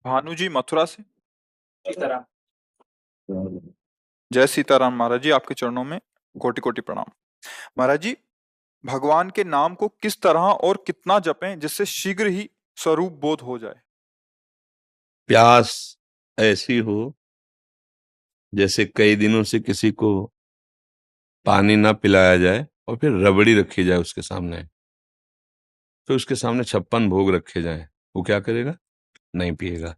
भानु जी मथुरा से। इस तरह। जय सीताराम महाराज जी, आपके चरणों में कोटि कोटि प्रणाम। महाराज जी, भगवान के नाम को किस तरह और कितना जपें जिससे शीघ्र ही स्वरूप बोध हो जाए? प्यास ऐसी हो जैसे कई दिनों से किसी को पानी ना पिलाया जाए और फिर रबड़ी रखी जाए उसके सामने, तो उसके सामने 56 भोग रखे जाएं, वो क्या करेगा? नहीं पिएगा।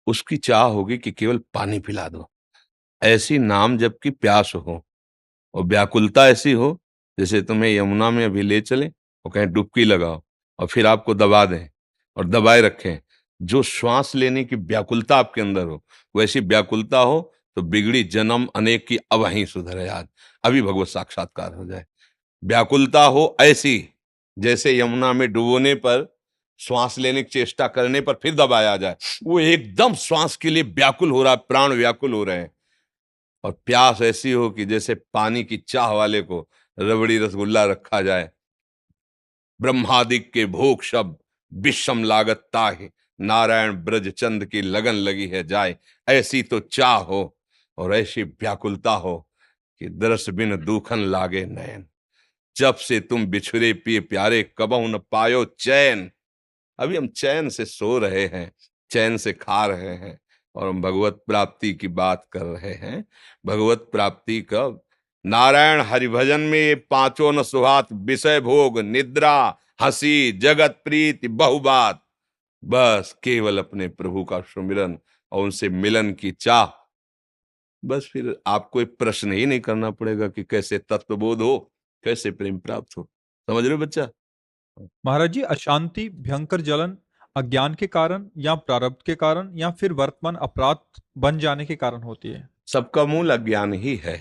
उसकी चाह होगी कि केवल पानी पिला दो। ऐसी नाम जप की प्यास हो और व्याकुलता ऐसी हो जैसे तुम्हें यमुना में अभी ले चलें और कहें डुबकी लगाओ और फिर आपको दबा दें और दबाए रखें। जो श्वास लेने की व्याकुलता आपके अंदर हो, वैसी व्याकुलता हो तो बिगड़ी जन्म अनेक की अब वहीं सुधरे आज, अभी भगवत साक्षात्कार हो जाए। व्याकुलता हो ऐसी जैसे यमुना में डुबोने पर श्वास लेने की चेष्टा करने पर फिर दबाया जाए, वो एकदम श्वास के लिए व्याकुल हो रहा है, प्राण व्याकुल हो रहे हैं। और प्यास ऐसी हो कि जैसे पानी की चाह वाले को रबड़ी रसगुल्ला रखा जाए। ब्रह्मादिक के भोग शब्द विषम लागत ताहि, नारायण ब्रज चंद की लगन लगी है जाए। ऐसी तो चाह हो और ऐसी व्याकुलता हो कि दरस बिन दूखन लागे नयन। जब से तुम बिछुरे पिए प्यारे, कबहु न पायो चैन। अभी हम चैन से सो रहे हैं, चैन से खा रहे हैं और हम भगवत प्राप्ति की बात कर रहे हैं। भगवत प्राप्ति कब? नारायण हरिभजन में ये पांचों न सुहात, विषय भोग निद्रा हंसी जगत प्रीति बहुबात। बस केवल अपने प्रभु का सुमिरन और उनसे मिलन की चाह। बस फिर आपको एक प्रश्न ही नहीं करना पड़ेगा कि कैसे तत्वबोध हो, कैसे प्रेम प्राप्त हो। समझ रहे हो बच्चा? महाराज जी, अशांति, भयंकर जलन अज्ञान के कारण या प्रारब्ध के कारण या फिर वर्तमान अपराध बन जाने के कारण होती है? सबका मूल अज्ञान ही है।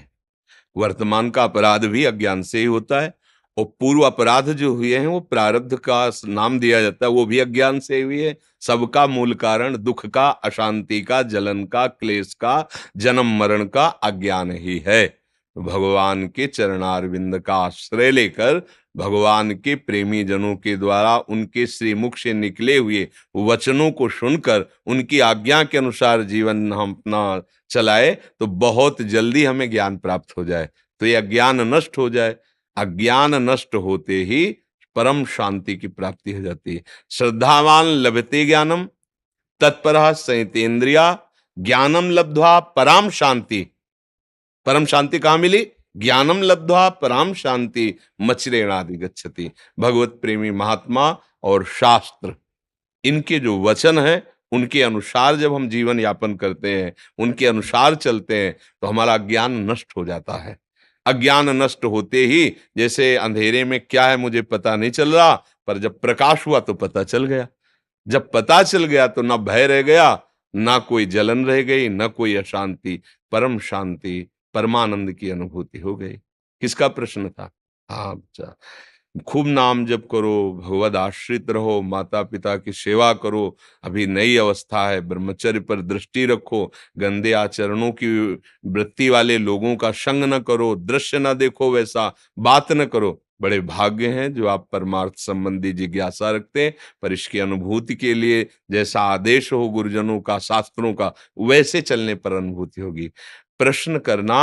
वर्तमान का अपराध भी अज्ञान से ही होता है और पूर्व अपराध जो हुए हैं वो प्रारब्ध का नाम दिया जाता है, वो भी अज्ञान से हुई है। सबका मूल कारण दुख का, अशांति का, जलन का, क्लेश का, जन्म मरण का अज्ञान ही है। तो भगवान के चरणारविंद का आश्रय लेकर भगवान के प्रेमी जनों के द्वारा उनके श्रीमुख से निकले हुए वचनों को सुनकर उनकी आज्ञा के अनुसार जीवन हम अपना चलाए तो बहुत जल्दी हमें ज्ञान प्राप्त हो जाए, तो ये अज्ञान नष्ट हो जाए। अज्ञान नष्ट होते ही परम शांति की प्राप्ति हो जाती है। श्रद्धावान लभते ज्ञानम तत्परः संयतेन्द्रिया, ज्ञानम लब्ध्वा पराम शांति। परम शांति कहाँ मिली? ज्ञानम लब्ध्वा पराम शांति मचरेणादि गच्छति। भगवत प्रेमी महात्मा और शास्त्र, इनके जो वचन है उनके अनुसार जब हम जीवन यापन करते हैं, उनके अनुसार चलते हैं तो हमारा ज्ञान नष्ट हो जाता है। अज्ञान नष्ट होते ही जैसे अंधेरे में क्या है मुझे पता नहीं चल रहा, पर जब प्रकाश हुआ तो पता चल गया। जब पता चल गया तो ना भय रह गया, ना कोई जलन रह गई, ना कोई अशांति। परम शांति, परमानंद की अनुभूति हो गई। किसका प्रश्न था? हाँ अच्छा। खूब नाम जप करो, भगवद आश्रित रहो, माता पिता की सेवा करो। अभी नई अवस्था है, ब्रह्मचर्य पर दृष्टि रखो, गंदे आचरणों की वृत्ति वाले लोगों का संग न करो, दृश्य न देखो, वैसा बात न करो। बड़े भाग्य हैं जो आप परमार्थ संबंधी जिज्ञासा रखते हैं, पर इसकी अनुभूति के लिए जैसा आदेश हो गुरुजनों का, शास्त्रों का, वैसे चलने पर अनुभूति होगी। प्रश्न करना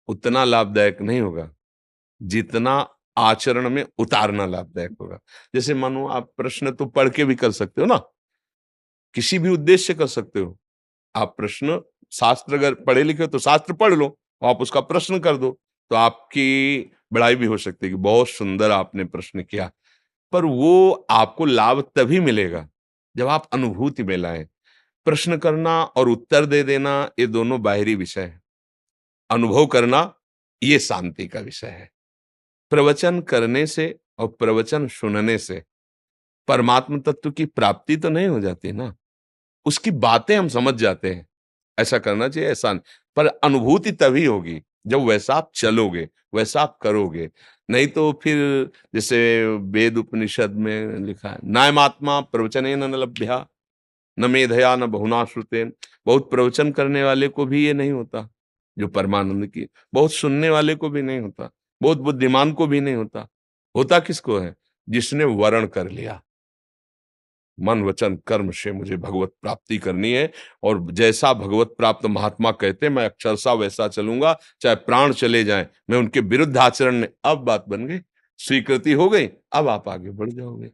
उतना लाभदायक नहीं होगा जितना आचरण में उतारना लाभदायक होगा। जैसे मानो आप प्रश्न तो पढ़ के भी कर सकते हो ना, किसी भी उद्देश्य से कर सकते हो। आप प्रश्न, शास्त्र अगर पढ़े लिखे हो तो शास्त्र पढ़ लो और आप उसका प्रश्न कर दो, तो आपकी बड़ाई भी हो सकती है कि बहुत सुंदर आपने प्रश्न किया। पर वो आपको लाभ तभी मिलेगा जब आप अनुभूति में लाएं। प्रश्न करना और उत्तर दे देना ये दोनों बाहरी विषय है। अनुभव करना ये शांति का विषय है। प्रवचन करने से और प्रवचन सुनने से परमात्म तत्व की प्राप्ति तो नहीं हो जाती ना, उसकी बातें हम समझ जाते हैं। ऐसा करना चाहिए, ऐसा नहीं। पर अनुभूति तभी होगी जब वैसा आप चलोगे, वैसा आप करोगे। नहीं तो फिर जैसे वेद उपनिषद में लिखा है, नायमात्मा प्रवचनेन न लभ्या न मेधया न बहुना श्रुतेन। बहुत प्रवचन करने वाले को भी ये नहीं होता जो परमानंद की, बहुत सुनने वाले को भी नहीं होता, बहुत बुद्धिमान को भी नहीं होता। होता किसको है? जिसने वर्ण कर लिया। मन वचन कर्म से मुझे भगवत प्राप्ति करनी है, और जैसा भगवत प्राप्त महात्मा कहते हैं मैं अक्षरशः वैसा चलूंगा, चाहे प्राण चले जाएं, मैं उनके विरुद्ध आचरण नहीं। अब बात बन गई, स्वीकृति हो गई, अब आप आगे बढ़ जाओगे।